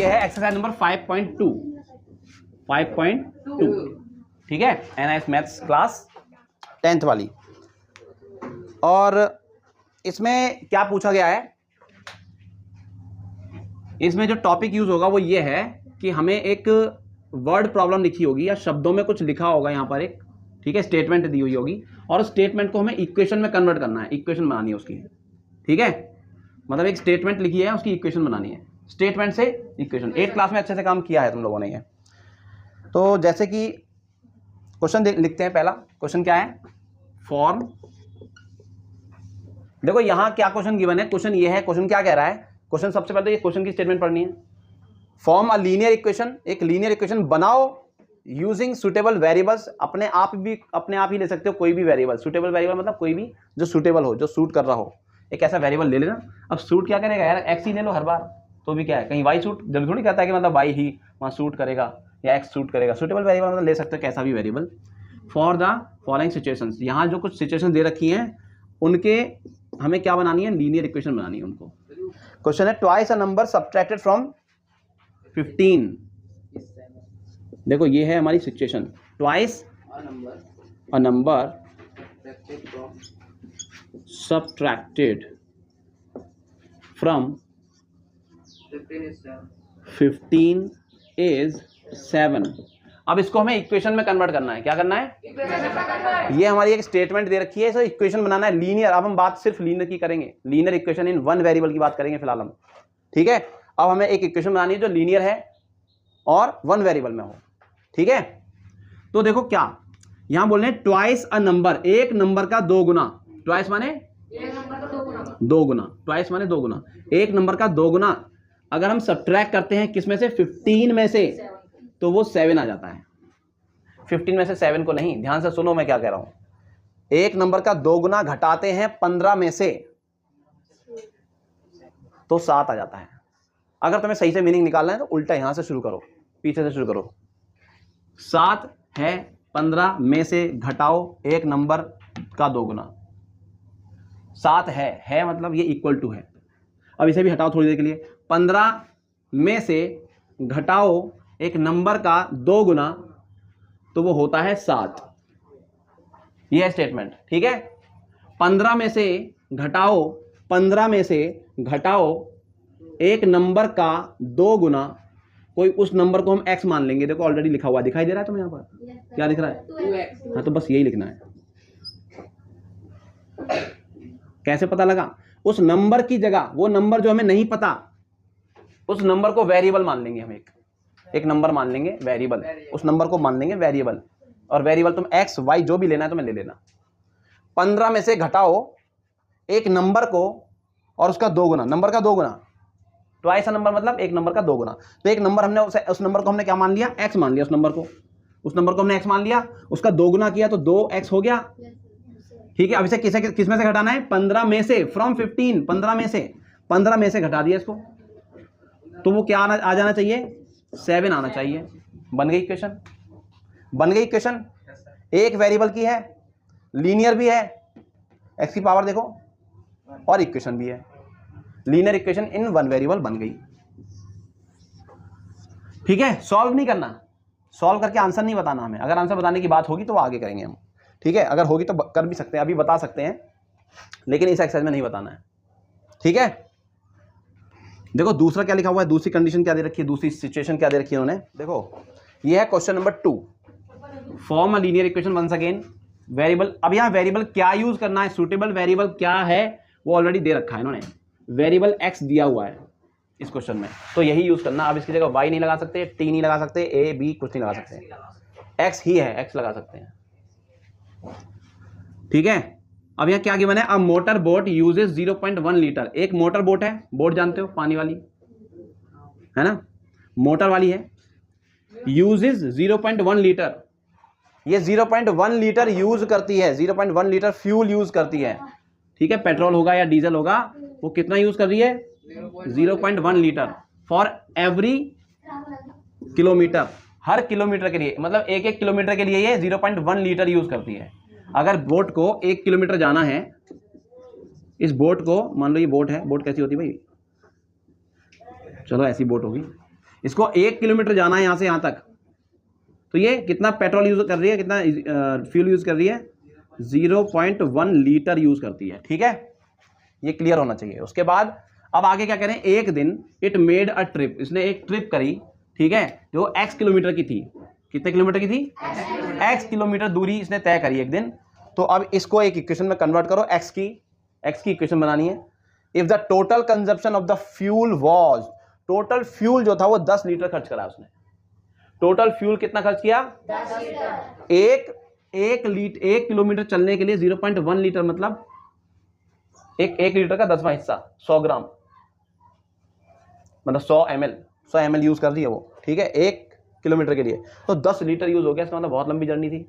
है exercise number 5.2 ठीक है, NIS मैथ्स क्लास 10th वाली। और इसमें क्या पूछा गया है, इसमें जो टॉपिक यूज होगा वो ये है कि हमें एक वर्ड प्रॉब्लम लिखी होगी या शब्दों में कुछ लिखा होगा यहाँ पर एक, ठीक है, स्टेटमेंट दी हुई होगी और स्टेटमेंट को हमें इक्वेशन में कन्वर्ट करना है, इक्वेशन बनानी है उसकी, ठीक है। मतलब एक स्टेटमेंट लिखी है, उसकी इक्वेशन बनानी है, स्टेटमेंट से इक्वेशन। 8th क्लास में अच्छे से काम किया है तुम लोगों ने ये। तो जैसे कि क्वेश्चन लिखते हैं, पहला क्वेश्चन क्या है, फॉर्म। देखो यहाँ क्या क्वेश्चन गिवन है, क्वेश्चन ये है, क्वेश्चन क्या कह रहा है, क्वेश्चन सबसे पहले तो ये क्वेश्चन की स्टेटमेंट पढ़नी है। फॉर्म अ लीनियर इक्वेशन, एक लीनियर इक्वेशन बनाओ यूजिंग सुटेबल वेरिएबल्स। अपने आप ही ले सकते हो कोई भी वेरिएबल। सुटेबल वेरिएबल मतलब कोई भी जो सुटेबल हो, जो सूट कर रहा हो, एक ऐसा वेरिएबल ले लेना। अब सूट क्या करेगा यार, एक्स ही ले लो हर बार, तो भी क्या है, कहीं वाई सूट जरूरी थोड़ी कहता है कि मतलब वाई ही वहाँ सूट करेगा या एक्स सूट करेगा। सुटेबल वेरिएबल मतलब ले सकते हो कैसा भी variable. For the following situations, यहाँ जो कुछ सिचुएशन दे रखी हैं उनके हमें क्या बनानी है, लीनियर इक्वेशन बनानी है उनको। क्वेश्चन है twice a number subtracted from 15। देखो ये है हमारी situation, twice a number subtracted from 15 is 7। अब इसको हमें इक्वेशन में कन्वर्ट करना है। क्या करना है, ये हमारी एक स्टेटमेंट दे रखी है, इसे इक्वेशन बनाना है लीनियर। अब हम बात सिर्फ लीनियर की करेंगे, linear equation in one variable की बात करेंगे फिलहाल हम, ठीक है। अब हमें एक इक्वेशन बनानी है जो लीनियर है और वन वेरिएबल में हो, ठीक है। तो देखो क्या यहां बोल रहे हैं, ट्वाइस अ नंबर, एक नंबर का दो गुना। ट्वाइस माने दो गुना, ट्वाइस माने दो गुना, एक नंबर का दो गुना। अगर हम सब्ट्रैक्ट करते हैं किसमें से, 15 में से, तो वो 7 आ जाता है। 15 में से 7 को नहीं, ध्यान से सुनो मैं क्या कह रहा हूं। एक नंबर का दो गुना घटाते हैं 15 में से, तो 7 आ जाता है। अगर तुम्हें सही से मीनिंग निकालना है तो उल्टा यहां से शुरू करो, पीछे से शुरू करो। 7 है, 15 में से घटाओ एक नंबर का दो गुना। 7 है मतलब ये इक्वल टू है। अब इसे भी हटाओ थोड़ी देर के लिए। 15 में से घटाओ एक नंबर का दो गुना, तो वो होता है 7। ये है स्टेटमेंट, ठीक है। 15 में से घटाओ, 15 में से घटाओ एक नंबर का दो गुना, कोई उस नंबर को हम x मान लेंगे। देखो ऑलरेडी लिखा हुआ दिखाई दे रहा है तुम्हें यहाँ पर, क्या दिख रहा है, हाँ, तो बस यही लिखना है। कैसे पता लगा, उस नंबर की जगह वो नंबर जो हमें नहीं पता, उस नंबर को वेरिएबल मान लेंगे हम। एक नंबर मान लेंगे वेरिएबल, उस नंबर को मान लेंगे वेरिएबल। और वेरिएबल तुम x y जो भी लेना है तुम्हें ले लेना। 15 में से घटाओ एक नंबर को और उसका दो गुना, नंबर का दो गुना। ट्वाइस अ नंबर मतलब एक नंबर का दो गुना। तो एक नंबर हमने उस नंबर को हमने क्या मान लिया, x मान लिया। उस नंबर को हमने x मान लिया, उसका दो गुना किया तो 2x हो गया, ठीक है। अब इसे किस में से घटाना है, 15 में से, फ्रॉम 15, 15 में से घटा दिया इसको, तो वो क्या आ जाना चाहिए, 7 आना चाहिए। बन गई इक्वेशन, बन गई इक्वेशन। एक वेरिएबल की है, लीनियर भी है, x की पावर देखो, और इक्वेशन भी है। Linear equation in one variable बन गई, ठीक है। सॉल्व नहीं करना, सॉल्व करके आंसर नहीं बताना हमें। अगर आंसर बताने की बात होगी तो वो आगे करेंगे हम, ठीक है। अगर होगी तो कर भी सकते हैं, अभी बता सकते हैं, लेकिन इस एक्सरसाइज में नहीं बताना है, ठीक है। देखो दूसरा क्या लिखा हुआ है, दूसरी कंडीशन क्या दे रखी है, दूसरी सिचुएशन क्या दे रखी है उन्होंने। देखो ये है question number 2, form a linear equation once again variable. अब यहाँ वेरिएबल क्या यूज करना है, सुटेबल वेरिएबल क्या है वो ऑलरेडी दे रखा है इन्होंने। वेरिएबल x दिया हुआ है इस क्वेश्चन में, तो यही यूज करना। अब इसकी जगह y नहीं लगा सकते, t नहीं लगा सकते, a b कुछ नहीं लगा सकते, x ही है, x लगा सकते हैं, ठीक है। अब यहाँ क्या गिवन है, a motor boat uses 0.1 litre. एक मोटर बोट है, बोट जानते हो पानी वाली है ना, मोटर वाली है, यूजेस 0.1 लीटर। ये 0.1 लीटर यूज करती है, 0.1 लीटर फ्यूल यूज करती है, ठीक है। पेट्रोल होगा या डीजल होगा, वो कितना यूज कर रही है, 0.1 litre for every kilometre. Her kilometre के लिए, मतलब एक एक किलोमीटर के लिए ये 0.1 लीटर यूज करती है। अगर बोट को 1 किलोमीटर जाना है, इस बोट को मान लो ये बोट है, बोट कैसी होती है भाई, चलो ऐसी बोट होगी, इसको 1 किलोमीटर जाना है यहाँ से यहाँ तक, तो ये कितना पेट्रोल यूज कर रही है, कितना फ्यूल यूज कर रही है, 0.1 लीटर यूज करती है। ठीक है, ये क्लियर होना चाहिए। उसके बाद अब आगे क्या करें, एक दिन इट मेड अ ट्रिप, इसने एक ट्रिप करी, ठीक है, जो x किलोमीटर की थी। कितने किलोमीटर की थी, x किलोमीटर दूरी इसने तय करी एक दिन। तो अब इसको एक इक्वेशन में कन्वर्ट करो, x की इक्वेशन बनानी है। If the total consumption of the fuel was, total fuel जो था वो 10 लीटर खर्च करा उसने। टोटल फ्यूल कितना खर्च किया, 10 लीटर। एक किलोमीटर चलने के लिए 0.1 लीटर, मतलब एक लीटर का 10वां हिस्सा, 100 ग्राम, मतलब 100 ml यूज कर रही है वो। ठीक है, 1 किलोमीटर के लिए तो 10 लीटर यूज हो गया, इसका मतलब बहुत लंबी जर्नी थी।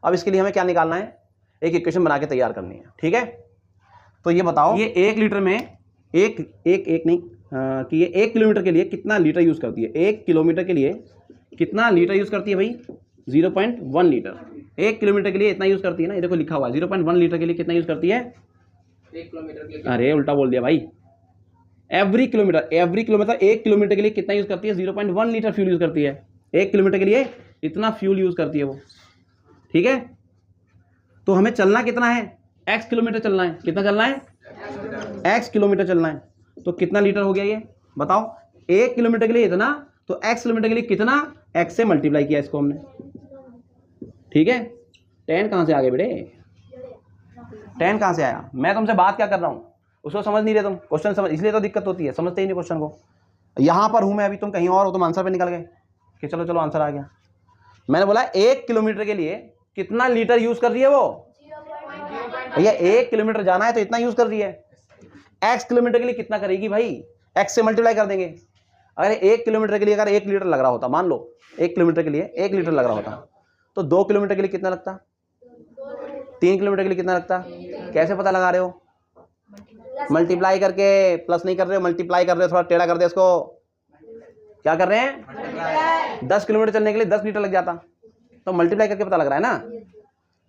अब इसके लिए हमें क्या निकालना है, एक इक्वेशन बना के तैयार करनी है। ठीक है, तो ये बताओ, ये 1 लीटर में कि ये 1 किलोमीटर के लिए कितना लीटर यूज करती है। 1 किलोमीटर के लिए कितना लीटर यूज करती है भाई, 0.1 लीटर। 1 किलोमीटर के लिए इतना यूज करती है ना, ये देखो लिखा हुआ है 0.1 लीटर के लिए कितना यूज करती है, 1 किलोमीटर के लिए। अरे उल्टा बोल दिया भाई, एवरी किलोमीटर 1 किलोमीटर के लिए कितना यूज करती है, 0.1 लीटर फ्यूल यूज करती है। 1 किलोमीटर के लिए इतना फ्यूल यूज करती है वो। ठीक है, तो हमें चलना कितना है, x किलोमीटर चलना है। कितना चलना है, x किलोमीटर चलना है। तो कितना लीटर हो गया ये बताओ, 1 किलोमीटर के लिए इतना, तो x किलोमीटर के लिए कितना, x से मल्टीप्लाई किया इसको हमने। ठीक है, 10 कहां से आ गए बेटे, 10 कहां से आया, मैं तुमसे बात क्या कर रहा हूं उसको समझ नहीं रहे तुम, क्वेश्चन समझ, इसलिए तो दिक्कत होती है, समझते ही नहीं क्वेश्चन को। यहां पर हूं मैं अभी, तुम कहीं और हो, तुम आंसर पे निकल गए कि चलो चलो आंसर आ गया। मैंने बोला 1 किलोमीटर के लिए कितना लीटर यूज कर रही है वो, भैया 1 किलोमीटर जाना है तो इतना यूज कर रही है। x किलोमीटर के लिए कितना करेगी भाई, x से मल्टीप्लाई कर देंगे। अगर 1 किलोमीटर के लिए अगर 1 लीटर लग रहा होता, मान लो 1 किलोमीटर के लिए 1 लीटर लग रहा होता, तो 2 किलोमीटर के लिए कितना लगता, 3 किलोमीटर के लिए कितना लगता। कैसे पता लगा रहे हो, मल्टीप्लाई करके, प्लस नहीं कर रहे हो, मल्टीप्लाई कर रहे हो, थोड़ा टेढ़ा कर दे इसको। क्या कर रहे हैं, 10 किलोमीटर चलने के लिए 10 लीटर लग जाता, तो मल्टीप्लाई करके पता लग रहा है ना।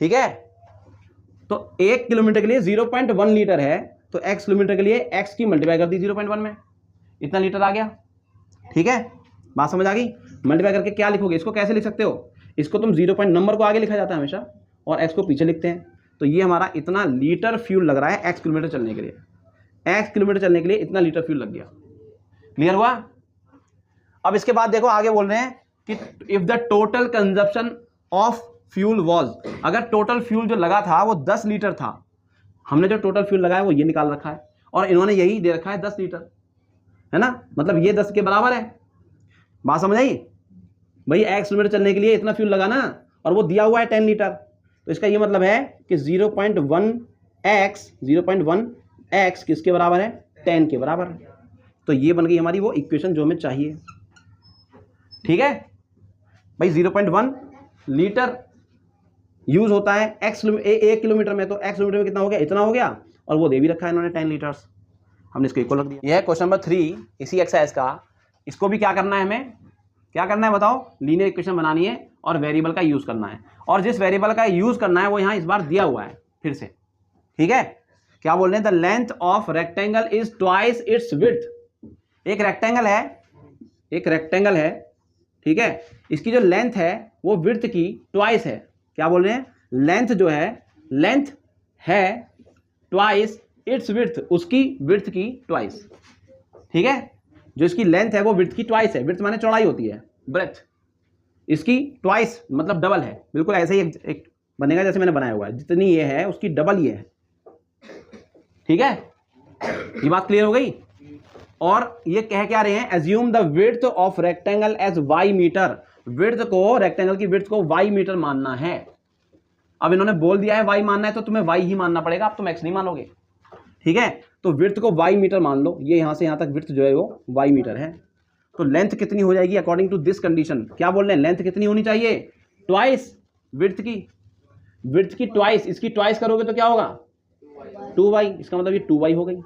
ठीक है, तो 1 किलोमीटर के लिए 0.1 लीटर है, तो x किलोमीटर के लिए x की मल्टीप्लाई कर दी 0.1 में, इतना लीटर आ गया। ठीक है, बात समझ आ गई। मल्टीप्लाई करके क्या लिखोगे, इसको कैसे लिख सकते हो, इसको तुम 0 पॉइंट नंबर को आगे लिखा जाता है हमेशा और x को पीछे लिखते हैं। तो ये हमारा इतना लीटर फ्यूल लग रहा है x किलोमीटर चलने के लिए, x किलोमीटर चलने के लिए इतना लीटर फ्यूल लग गया। क्लियर हुआ। अब इसके बाद देखो आगे बोल रहे हैं कि if the total consumption of fuel was, अगर टोटल फ्यूल जो लगा था वो 10 लीटर था, हमने जो टोटल फ्यूल लगाया वो ये निकाल रखा है और इन्होंने यही दे रखा है 10 लीटर, है ना, मतलब ये 10 के बराबर है। बात समझ आई भाई, x किलोमीटर चलने के लिए इतना फ्यूल लगा ना और वो दिया हुआ है 10 लीटर, तो इसका ये मतलब है कि 0.1x किसके बराबर है, 10 के बराबर है। तो ये बन गई हमारी वो इक्वेशन जो हमें चाहिए। ठीक है भाई, 0.1 लीटर यूज होता है एक किलोमीटर में, तो x किलोमीटर में कितना हो गया, इतना हो गया, और वो दे भी रखा है इन्होंने 10 लीटर्स, हमने इसको इक्वल रख दिया। यह है क्वेश्चन नंबर 3 इसी एक्सरसाइज का। इसको भी क्या करना है, हमें क्या करना है बताओ, लीनियर इक्वेशन बनानी है और वेरिएबल का यूज करना है, और जिस वेरिएबल का यूज करना है वो यहाँ इस बार दिया हुआ है फिर से। ठीक है, क्या बोल रहे हैं, the length of rectangle is twice its width. एक रेक्टेंगल है, ठीक है, इसकी जो लेंथ है वो विड्थ की ट्वाइस है। क्या बोल रहे हैं, लेंथ जो है, लेंथ है ट्वाइस इट्स विड्थ, उसकी विड्थ की ट्वाइस। ठीक है, जो इसकी लेंथ है वो विड्थ की ट्वाइस है, विड्थ माने चौड़ाई होती है, ब्रेथ, इसकी ट्वाइस मतलब डबल है। बिल्कुल ऐसे ही एक बनेगा जैसे मैंने बनाया हुआ है, जितनी ये है उसकी डबल ये है। ठीक है, ये बात क्लियर हो गई। और ये कह क्या रहे हैं, assume the width of rectangle as y metre, width को, रेक्टेंगल की विड्थ को y मीटर मानना है। अब इन्होंने बोल दिया है y मानना है तो तुम्हें y ही मानना पड़ेगा, अब तुम x नहीं मानोगे। ठीक है, तो विड्थ को y मीटर मान लो, ये यहां से यहां तक विड्थ जो है वो y मीटर है। तो लेंथ कितनी हो जाएगी अकॉर्डिंग टू दिस कंडीशन, क्या बोल रहे हैं, लेंथ कितनी होनी चाहिए, ट्वाइस विड्थ की ट्वाइस, इसकी ट्वाइस करोगे तो क्या होगा 2y, इसका मतलब ये 2y हो गई,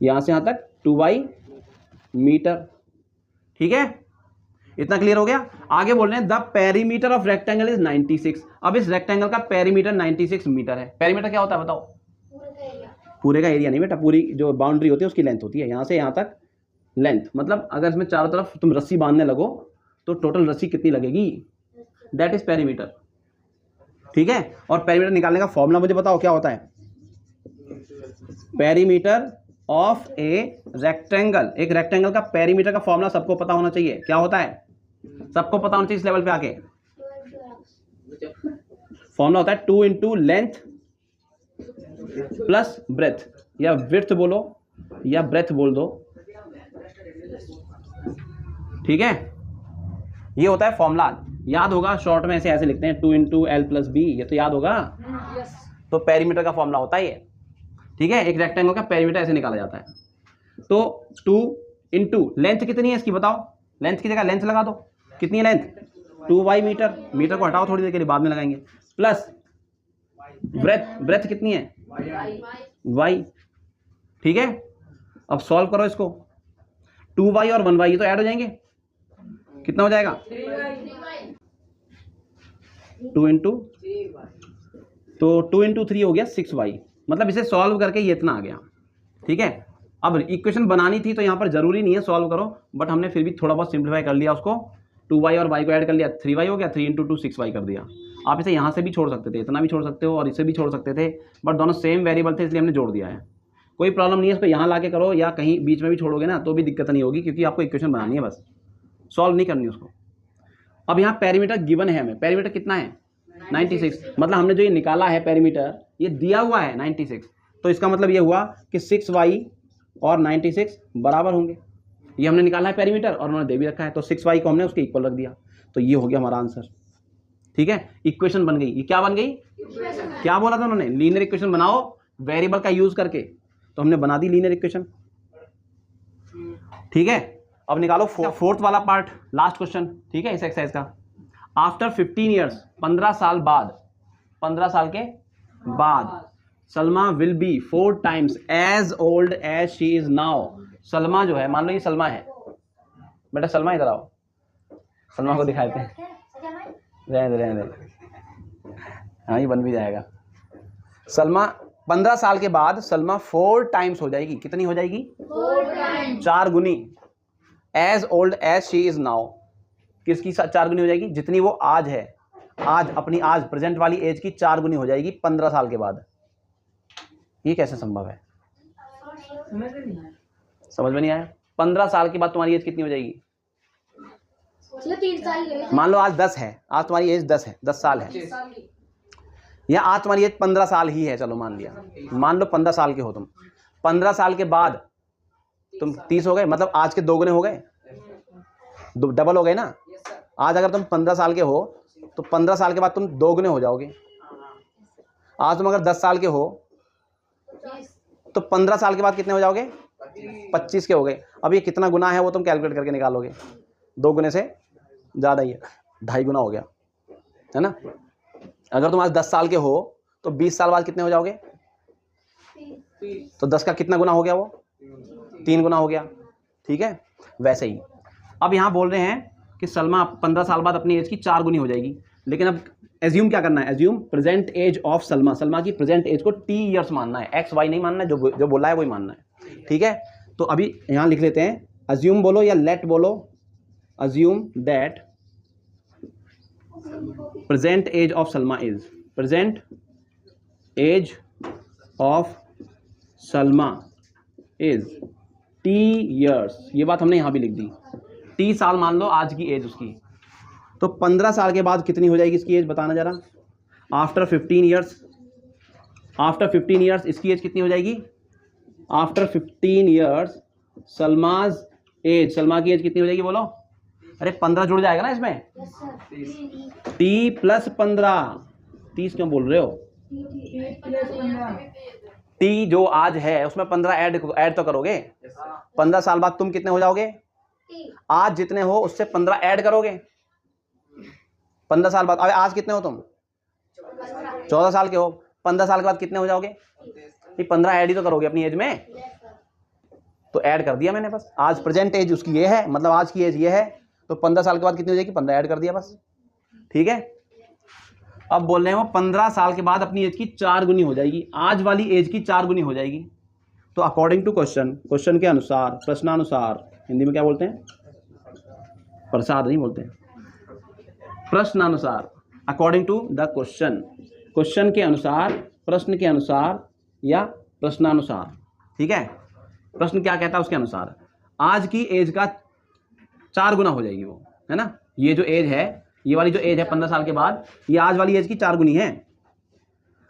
यहां से यहां तक 2y मीटर। ठीक है, इतना क्लियर हो गया। आगे बोल रहे हैं the perimeter of rectangle is 96। अब इस रेक्टेंगल का पेरीमीटर 96 मीटर है। पेरीमीटर क्या होता है बताओ, पूरे का एरिया नहीं बेटा, पूरी जो बाउंड्री होती है उसकी लेंथ होती है, यहां से यहां तक लेंथ, मतलब अगर इसमें चारों तरफ तुम रस्सी बांधने लगो तो टोटल रस्सी कितनी लगेगी, दैट इज पेरीमीटर। ठीक है, और पेरीमीटर निकालने का फॉर्मूला मुझे बताओ क्या होता है। पेरीमीटर ऑफ ए रेक्टेंगल, एक रेक्टेंगल का पेरीमीटर का फॉर्मूला सबको पता होना चाहिए, क्या होता है, सबको पता होना चाहिए इस लेवल पे आके। फॉर्मूला होता है 2 इंटू लेंथ प्लस ब्रेथ, या विड्थ बोलो या ब्रेथ बोल दो। ठीक है, ये होता है फॉर्मूला, याद होगा, शॉर्ट में ऐसे लिखते हैं 2 इंटू एल प्लस बी, ये तो याद होगा। तो पेरीमीटर का फॉर्मूला होता है ये। ठीक है, एक रेक्टेंगल का पेरीमीटर ऐसे निकाला जाता है। तो 2 इंटू लेंथ कितनी है इसकी बताओ, लेंथ की जगह लेंथ लगा दो, कितनी है लेंथ 2y मीटर, मीटर को हटाओ थोड़ी देर के लिए, बाद में लगाएंगे, प्लस ब्रेथ, ब्रेथ कितनी है y। ठीक है, अब सॉल्व करो इसको, 2y और 1y ये तो ऐड हो जाएंगे, कितना हो जाएगा 2 इंटू, तो 2 इंटू 3 हो गया 6y, मतलब इसे सॉल्व करके ये इतना आ गया। ठीक है, अब इक्वेशन बनानी थी तो यहाँ पर जरूरी नहीं है सॉल्व करो, बट हमने फिर भी थोड़ा बहुत सिंप्लीफाई कर लिया उसको, 2y और y को ऐड कर लिया, 3y हो गया, 3 इंटू 2 6y कर दिया। आप इसे यहाँ से भी छोड़ सकते थे, इतना भी छोड़ सकते हो और इसे भी छोड़ सकते थे, बट दोनों सेम वेरिएबल थे इसलिए हमने जोड़ दिया है। कोई प्रॉब्लम नहीं है, इसको यहाँ ला के करो या कहीं बीच में भी छोड़ोगे ना तो भी दिक्कत नहीं होगी, क्योंकि आपको इक्वेशन बनानी है, बस सॉल्व नहीं करनी उसको। अब यहाँ पेरीमीटर गिवन है हमें, पेरीमीटर कितना है 96, मतलब हमने जो ये निकाला है पेरीमीटर ये दिया हुआ है 96, तो इसका मतलब ये हुआ कि 6y और 96 बराबर होंगे। ये हमने निकाला है पेरीमीटर और उन्होंने दे भी रखा है, तो 6y को हमने उसके इक्वल रख दिया, तो ये हो गया हमारा आंसर। ठीक है, इक्वेशन बन गई। ये क्या बन गई, क्या बोला था उन्होंने, लीनियर इक्वेशन बनाओ वेरिएबल का यूज करके, तो हमने बना दी लीनियर इक्वेशन। ठीक है, अब निकालो फोर्थ वाला पार्ट, लास्ट क्वेश्चन। ठीक है, इस एक्सरसाइज का, आफ्टर 15 ईयर्स, 15 साल बाद, 15 साल के बाद Salma will be 4 times as old as she is now. Salma जो है, मान लो ये सलमा है, बेटा सलमा इधर आओ, सलमा को दिखाते हैं, रहने दे, हाँ ये बन भी जाएगा। सलमा 15 साल के बाद सलमा 4 टाइम्स हो जाएगी, कितनी हो जाएगी 4 गुनी, as old as she is now, किसकी 4 गुनी हो जाएगी, जितनी वो आज है, आज अपनी आज प्रेजेंट वाली एज की 4 गुनी हो जाएगी 15 साल के बाद। ये कैसे संभव है, समझ में नहीं आया। 15 साल के बाद तुम्हारी एज कितनी हो जाएगी, 3 साल, मान लो आज 10 है, आज तुम्हारी एज 10 है, 10 साल है, या आज तुम्हारी एज 15 साल ही है, चलो मान लिया, मान लो 15 साल के हो तुम, 15 साल के बाद तुम 30 हो गए, मतलब आज के 2 गुने हो गए, डबल हो गए ना। आज अगर तुम 15 साल के हो तो 15 साल के बाद तुम 2 गुने हो जाओगे। आज तुम अगर 10 साल के हो तो 15 साल के बाद कितने हो जाओगे, 25 के हो गए। अब ये कितना गुना है वो तुम कैलकुलेट करके निकालोगे, 2 गुने से ज़्यादा ही है, 2.5 गुना हो गया, है ना। अगर तुम आज 10 साल के हो तो 20 साल बाद कितने हो जाओगे, तो 10 का कितना गुना हो गया, वो 3 गुना हो गया। ठीक है, वैसे ही अब यहाँ बोल रहे हैं कि सलमा 15 साल बाद अपनी एज की 4 गुनी हो जाएगी, लेकिन अब एज्यूम क्या करना है, assume present age of Salma, Salma की प्रेजेंट एज को टी ईयर्स मानना है, एक्स वाई नहीं मानना है, जो बोला है वही मानना है। ठीक है, तो अभी यहाँ लिख लेते हैं, एज्यूम बोलो या लेट बोलो, assume that present age of Salma is, present age of Salma is t years, ये बात हमने यहाँ भी लिख दी, टी साल मान लो आज की एज उसकी, तो 15 साल के बाद कितनी हो जाएगी इसकी एज, बताना जरा। आफ्टर 15 ईयर्स, आफ्टर 15 ईयर्स इसकी एज कितनी हो जाएगी, आफ्टर 15 ईयर्स सलमाज एज, सलमा की एज कितनी हो जाएगी बोलो, अरे 15 जुड़ जाएगा ना इसमें, टी प्लस 15, 30 क्यों बोल रहे हो, टी जो आज है उसमें 15 ऐड तो करोगे, 15 साल बाद तुम कितने हो जाओगे, आज जितने हो उससे 15 ऐड करोगे, 15 साल बाद, अरे आज कितने हो तुम 14 साल के हो, 15 साल के बाद कितने हो जाओगे, 15 ऐड ही तो करोगे अपनी एज में, तो ऐड कर दिया मैंने बस। आज प्रेजेंट एज उसकी ये है, मतलब आज की एज ये है, तो 15 साल के बाद कितनी हो जाएगी, 15 ऐड कर दिया बस। ठीक है, अब बोल रहे हैं वो 15 साल के बाद अपनी एज की 4 गुनी हो जाएगी, आज वाली एज की 4 गुनी हो जाएगी। तो अकॉर्डिंग टू क्वेश्चन, क्वेश्चन के अनुसार, प्रश्नानुसार हिंदी में क्या बोलते हैं? प्रसाद नहीं बोलते हैं। प्रश्नानुसार, according to the question, question के अनुसार, प्रश्न के अनुसार या प्रश्नानुसार, ठीक है। प्रश्न क्या कहता है उसके अनुसार। आज की एज का 4 गुना हो जाएगी वो, है ना। ये जो एज है, ये वाली जो एज है 15 साल के बाद, ये आज वाली एज की 4 गुनी है।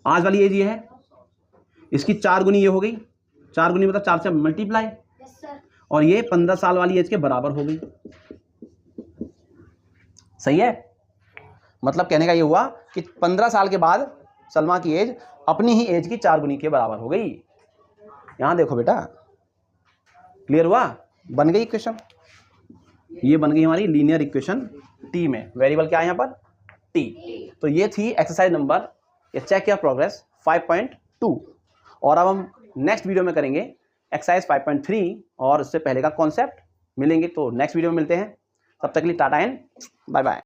आज वाली एज ये है, इसकी 4 गुनी ये हो गई। 4 गुनी मतलब 4 से मल्टीप्लाई, यस सर। और ये 15 साल वाली एज के बराबर हो गई। सही है। मतलब कहने का ये हुआ कि 15 साल के बाद सलमा की एज अपनी ही एज की 4 गुनी के बराबर हो गई। यहां देखो बेटा, क्लियर हुआ? बन गई इक्वेशन। ये बन गई हमारी लीनियर इक्वेशन टी में। वेरिएबल क्या है यहाँ पर? टी। तो ये थी एक्सरसाइज नंबर, ये चेक योर प्रोग्रेस 5.2। और अब हम नेक्स्ट वीडियो में करेंगे एक्सरसाइज 5.3 और उससे पहले का कॉन्सेप्ट। मिलेंगे तो नेक्स्ट वीडियो में मिलते हैं। तब तक के लिए टाटा एंड बाय बाय।